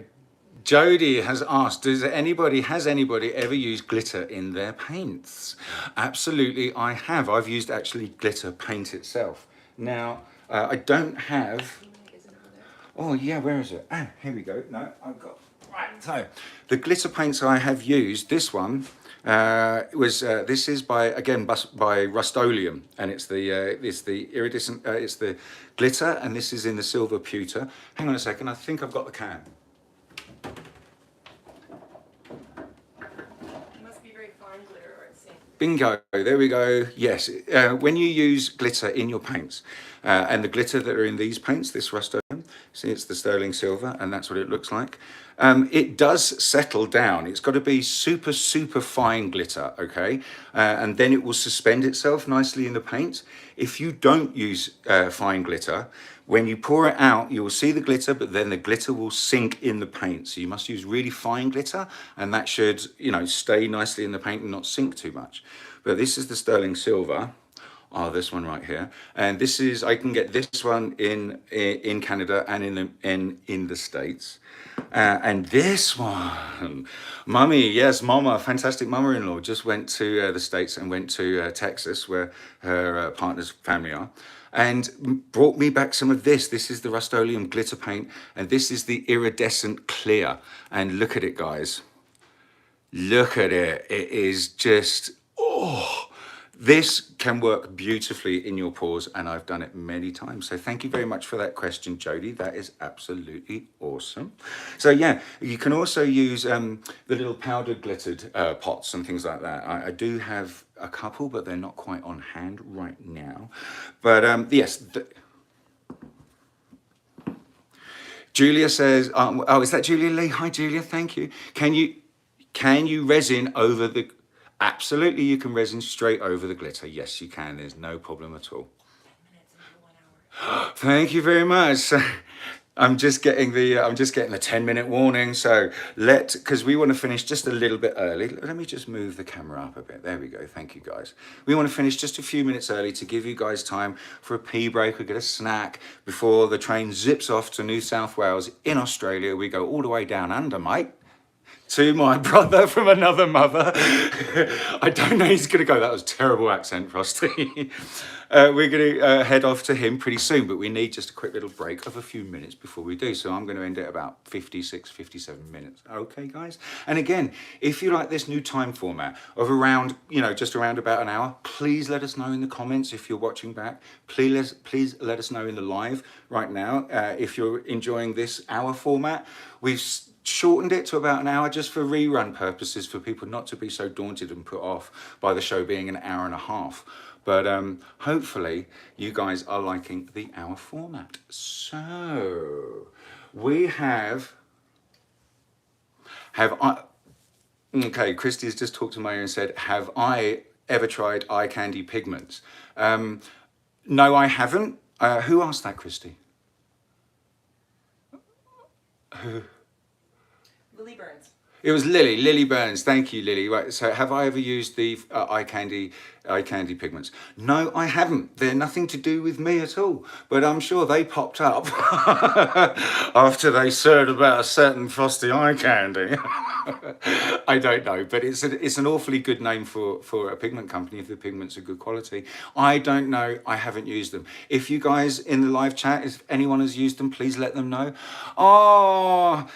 Jody has asked, has anybody ever used glitter in their paints? Absolutely, I have. I've used actually glitter paint itself. Now, I don't have. Oh yeah, where is it? Ah, here we go. No, I've got. Right. So the glitter paints I have used. This one this is by Rust-Oleum, and it's the iridescent. It's the glitter, and this is in the silver pewter. Hang on a second. I think I've got the can. Bingo, there we go. Yes, when you use glitter in your paints, and the glitter that are in these paints, this Rust-Oleum, see it's the sterling silver, and that's what it looks like. It does settle down. It's got to be super, super fine glitter, okay? And then it will suspend itself nicely in the paint. If you don't use fine glitter, when you pour it out, you will see the glitter, but then the glitter will sink in the paint. So you must use really fine glitter, and that should, stay nicely in the paint and not sink too much. But this is the sterling silver. Oh, this one right here. And this is, I can get this one in Canada and in the States. And this one, Mummy, yes, Mama, fantastic mother-in-law, just went to the States and went to Texas, where her partner's family are, and brought me back some of this. This is the Rust-Oleum glitter paint, and this is the iridescent clear. And look at it, guys. Look at it. It is just, oh, this can work beautifully in your pours, and I've done it many times. So thank you very much for that question, Jody. That is absolutely awesome. So yeah, you can also use the little powdered glittered pots and things like that. I do have a couple, but they're not quite on hand right now. But yes. Julia says, oh, is that Julia Lee? Hi, Julia, thank you. Can you resin over the... Absolutely, you can resin straight over the glitter. Yes, you can. There's no problem at all. 10 minutes until 1 hour. Thank you very much. I'm just getting the 10-minute warning. So because we want to finish just a little bit early. Let me just move the camera up a bit. There we go. Thank you, guys. We want to finish just a few minutes early to give you guys time for a pee break or get a snack before the train zips off to New South Wales in Australia. We go all the way down under, mate, to my brother from another mother. I don't know, he's gonna go, that was a terrible accent, Frosty. We're gonna head off to him pretty soon, but we need just a quick little break of a few minutes before we do. So I'm gonna end at about 56, 57 minutes. Okay, guys? And again, if you like this new time format of around, you know, just around about an hour, please let us know in the comments if you're watching back. Please let us know in the live right now if you're enjoying this hour format. We've shortened it to about an hour just for rerun purposes, for people not to be so daunted and put off by the show being an hour and a half. But hopefully you guys are liking the hour format. So we have okay, Kristey has just talked to me and said, have I ever tried eye candy pigments? No, I haven't. Who asked that, Kristey? Who? Lily Burns. It was Lily. Lily Burns. Thank you, Lily. Right. So, have I ever used the eye candy pigments? No, I haven't. They're nothing to do with me at all. But I'm sure they popped up after they heard about a certain Frosty eye candy. I don't know, but it's an awfully good name for a pigment company if the pigments are good quality. I don't know. I haven't used them. If you guys in the live chat, if anyone has used them, please let them know. Oh,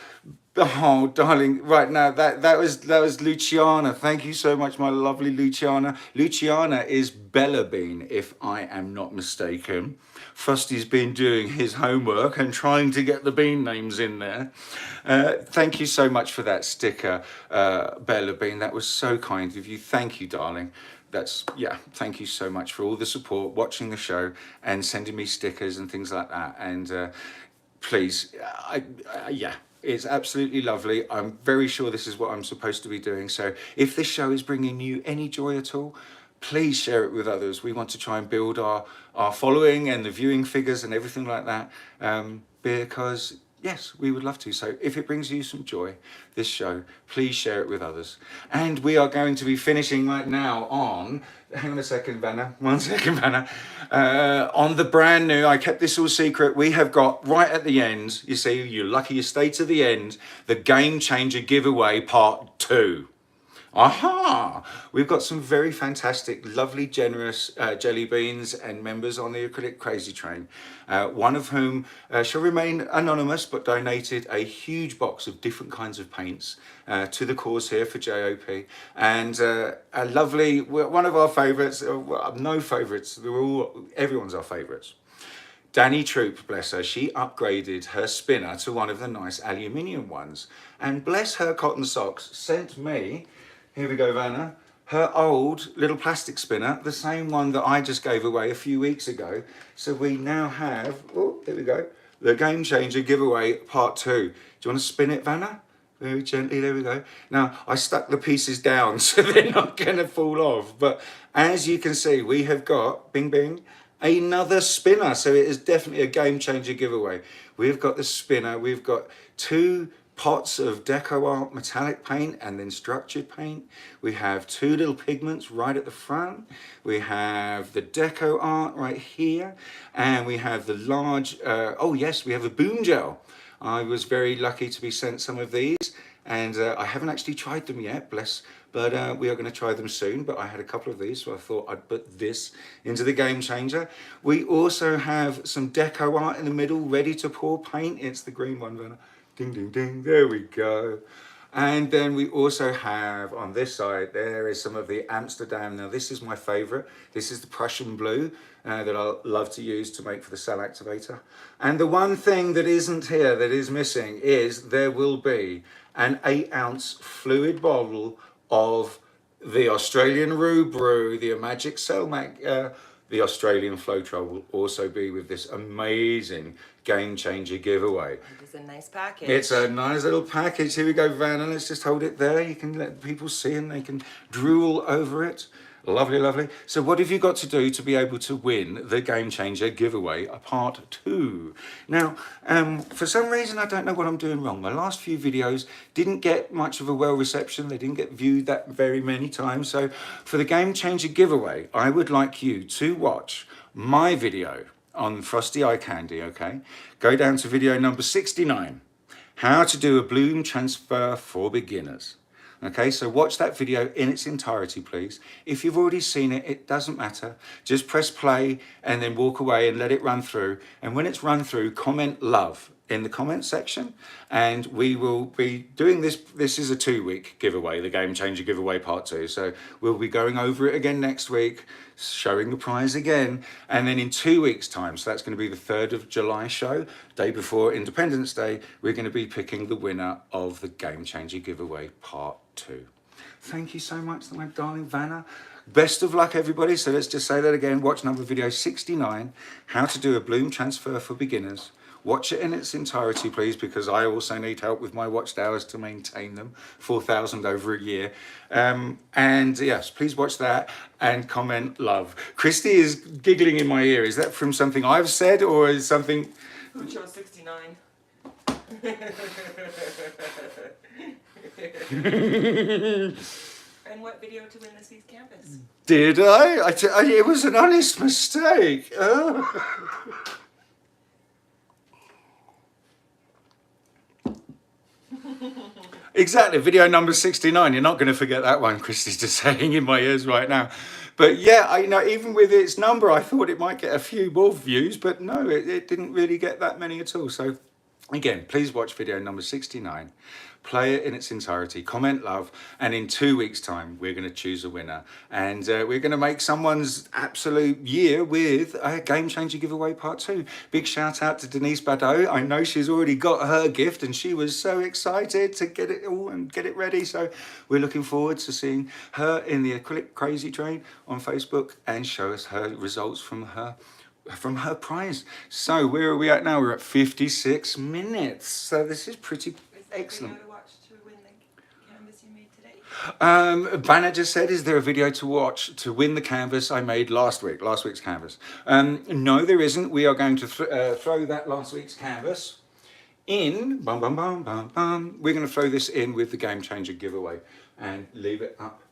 darling, right now, that was Luciana. Thank you so much, my lovely Luciana. Luciana is Bella Bean, if I am not mistaken. Frosty's been doing his homework and trying to get the bean names in there. Thank you so much for that sticker, Bella Bean. That was so kind of you. Thank you, darling. Thank you so much for all the support, watching the show and sending me stickers and things like that. And please, it's absolutely lovely. I'm very sure this is what I'm supposed to be doing. So if this show is bringing you any joy at all, please share it with others. We want to try and build our following and the viewing figures and everything like that, because yes, we would love to. So if it brings you some joy, this show, please share it with others. And we are going to be finishing right now on, hang on a second, Vanna, 1 second, Vanna, on the brand new, I kept this all secret, we have got right at the end, you see, you're lucky you stayed to the end, the Game Changer giveaway part 2. Aha! We've got some very fantastic, lovely, generous jelly beans and members on the Acrylic Crazy Train. One of whom shall remain anonymous, but donated a huge box of different kinds of paints to the cause here for JOP. And a lovely, one of our favourites, no favourites, everyone's our favourites. Danny Troop, bless her, she upgraded her spinner to one of the nice aluminium ones. And bless her cotton socks, sent me, here we go, Vanna, her old little plastic spinner, the same one that I just gave away a few weeks ago. So we now have, oh, there we go, the Game Changer giveaway part 2. Do you want to spin it, Vanna? Very gently, there we go. Now, I stuck the pieces down so they're not going to fall off. But as you can see, we have got, bing, bing, another spinner. So it is definitely a Game Changer giveaway. We've got the spinner, we've got 2 pots of deco art metallic paint and then structured paint. We have 2 little pigments right at the front. We have the deco art right here, and we have the large, oh yes, we have a boom gel. I was very lucky to be sent some of these, and I haven't actually tried them yet, bless, but we are going to try them soon. But I had a couple of these, so I thought I'd put this into the Game Changer. We also have some deco art in the middle, ready to pour paint. It's the green one, Werner. Ding, ding, ding, there we go. And then we also have on this side, there is some of the Amsterdam. Now this is my favorite. This is the Prussian blue that I love to use to make for the cell activator. And the one thing that isn't here, that is missing, is there will be an 8-ounce fluid bottle of the Australian Rue Brew, the Magic Cell the Australian Floetrol will also be with this amazing Game Changer giveaway. It's a nice package. It's a nice little package. Here we go, Vanna. Let's just hold it there. You can let people see and they can drool over it. Lovely, lovely. So what have you got to do to be able to win the Game Changer giveaway, part 2? Now, for some reason, I don't know what I'm doing wrong. My last few videos didn't get much of a well reception. They didn't get viewed that very many times. So for the Game Changer giveaway, I would like you to watch my video on Frosty Eye Candy, okay? Go down to video number 69. How to do a bloom transfer for beginners. Okay, so watch that video in its entirety, please. If you've already seen it, it doesn't matter. Just press play and then walk away and let it run through. And when it's run through, comment love in the comment section. And we will be doing this. This is a 2-week giveaway, the Game Changer giveaway part 2. So we'll be going over it again next week, showing the prize again. And then in 2 weeks' time, so that's going to be the 3rd of July show, day before Independence Day, we're going to be picking the winner of the Game Changer giveaway part 2. Thank you so much, my darling Vanna. Best of luck, everybody. So let's just say that again. Watch number video 69, how to do a bloom transfer for beginners. Watch it in its entirety, please, because I also need help with my watched hours to maintain them, 4,000 over a year. And yes, please watch that and comment love. Kristey is giggling in my ear. Is that from something I've said or is something... Who chose 69? And what video to win this week's canvas? Did I? It was an honest mistake. Oh. Exactly, video number 69. You're not going to forget that one. Kristey's just saying in my ears right now. But yeah, I know even with its number, I thought it might get a few more views, but no, it didn't really get that many at all. So again, please watch video number 69. Play it in its entirety, comment love, and in 2 weeks' time, we're going to choose a winner. And we're going to make someone's absolute year with a Game Changer giveaway part 2. Big shout out to Denise Badeau. I know she's already got her gift and she was so excited to get it all and get it ready. So we're looking forward to seeing her in the Acrylic Crazy Train on Facebook and show us her results from her prize. So where are we at now? We're at 56 minutes. So this is pretty excellent. Video to watch to win the canvas you made today? Banner just said, is there a video to watch to win the canvas I made last week's canvas? No, there isn't. We are going to throw that last week's canvas in, bum, bum, bum, bum, bum. We're going to throw this in with the Game Changer giveaway and leave it up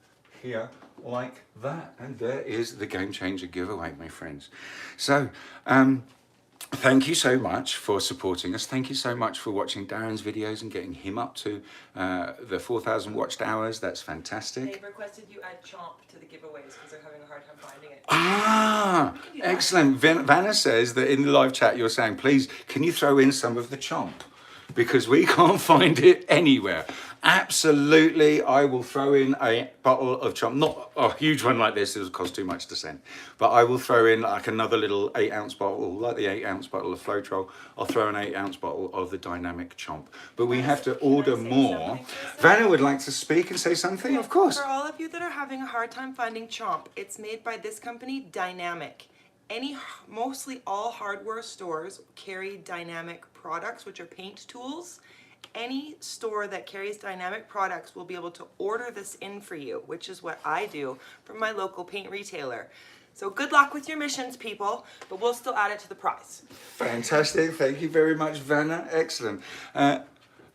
here like that. And there is the Game Changer giveaway, my friends. So, thank you so much for supporting us. Thank you so much for watching Darren's videos and getting him up to the 4,000 watched hours. That's fantastic. They've requested you add chomp to the giveaways because they're having a hard time finding it. Ah, excellent. Vanna says that in the live chat you're saying, please, can you throw in some of the chomp? Because we can't find it anywhere. Absolutely, I will throw in a bottle of chomp. Not a huge one like this, it would cost too much to send. But I will throw in like another little 8-ounce bottle, like the 8-ounce bottle of Floetrol. I'll throw an 8-ounce bottle of the dynamic chomp. But we have to order more. Vanna would like to speak and say something, of course. For all of you that are having a hard time finding chomp, it's made by this company, Dynamic. Mostly all hardware stores carry Dynamic products, which are paint tools. Any store that carries Dynamic products will be able to order this in for you, which is what I do from my local paint retailer. So good luck with your missions, people, but we'll still add it to the prize. Fantastic. Thank you very much, Vanna. Excellent.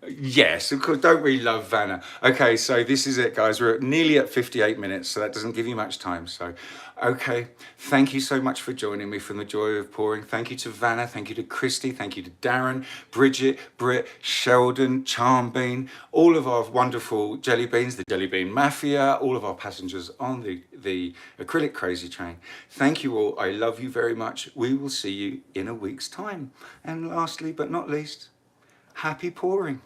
Yes, of course, don't really love Vanna. Okay, so this is it, guys. We're nearly at 58 minutes, so that doesn't give you much time. So, okay, thank you so much for joining me from the Joy of Pouring. Thank you to Vanna, thank you to Kristey, thank you to Darren, Bridget, Britt, Sheldon, Charmbean, all of our wonderful jelly beans, the Jelly Bean Mafia, all of our passengers on the Acrylic Crazy Train. Thank you all. I love you very much. We will see you in a week's time. And lastly, but not least, happy pouring.